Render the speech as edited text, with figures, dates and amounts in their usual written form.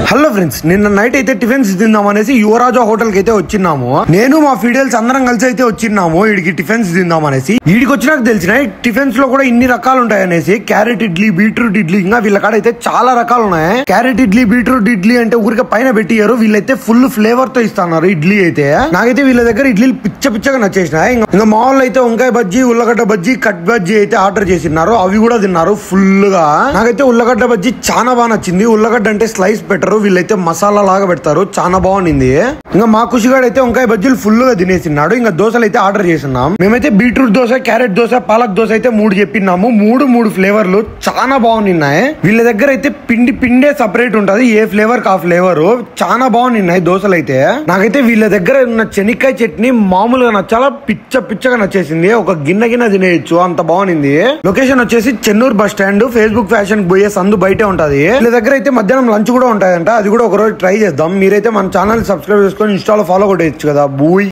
Hello friends, నిన్న night అయితే tiffins తిందామనేసి యువరాజా హోటల్ కి అయితే వచ్చినాము. నేను మా ఫీడల్స్ అందరం కలిసి అయితే వచ్చినాము ఈడికి టిఫిన్స్ తిందామనేసి. ఈడికి వచ్చినాక తెలిసిన టిఫిన్స్ లో కూడా ఇన్ని రకాలు ఉంటాయనేసి. క్యారెట్ ఇడ్లీ, బీట్రూట్ ఇడ్లీ, ఇంకా వీళ్ళ కాడ అయితే చాలా రకాలు ఉన్నాయి. క్యారెట్ ఇడ్లీ, బీట్రూట్ ఇడ్లీ అంటే ఊరికే పైన పెట్టియారు, వీళ్ళైతే ఫుల్ ఫ్లేవర్ తో ఇస్తున్నారు ఇడ్లీ అయితే. నాకైతే వీళ్ళ దగ్గర ఇడ్లీలు పిచ్చగా నచ్చేసినాయి. ఇంకా మా వాళ్ళు అయితే వంకాయ బజ్జీ, ఉల్లగడ్డ బజ్జీ, కట్ బజ్జీ అయితే ఆర్డర్ చేసినారు. అవి కూడా తిన్నారు ఫుల్ గా. నాకైతే ఉల్లగడ్డ బజ్జీ చాలా బాగా నచ్చింది. ఉల్లగడ్డ అంటే స్లైస్ పెట్టరు, వీళ్ళైతే మసాలా లాగా పెడతారు, చాలా బాగుంది. ఇంకా మా ఖుషిగాడు అయితే వంకాయ బజ్జీలు ఫుల్ గా తినేసినాడు. ఇంకా దోశలు అయితే ఆర్డర్ చేసినాం. మేమైతే బీట్రూట్ దోశ, క్యారెట్ దోశ, పాలక్ దోశ అయితే 3 చెప్పినాము. మూడు ఫ్లేవర్లు చాలా బాగున్నాయి. వీళ్ళ దగ్గర అయితే పిండే సపరేట్ ఉంటది, ఏ ఫ్లేవర్ కా ఫ్లేవర్. చాలా బాగున్నాయి దోశలు అయితే. నాకైతే వీళ్ళ దగ్గర ఉన్న శనక్కాయ చట్నీ మామూలుగా నచ్చాలా, పిచ్చగా నచ్చేసింది. ఒక గిన్నె తినేయచ్చు, అంత బాగుంది. లొకేషన్ వచ్చేసి Chennur bus stand, Facebook fashion పోయే సందు బయటే ఉంటది. వీళ్ళ దగ్గర అయితే మధ్యాహ్నం లంచ్ కూడా ఉంటాయంట, అది కూడా ఒక రోజు ట్రై చేద్దాం. మీరైతే మన ఛానల్ సబ్స్క్రైబ్ చేసుకొని ఇన్స్టాలో ఫాలో కొట్టేయచ్చు కదా. బూయ్.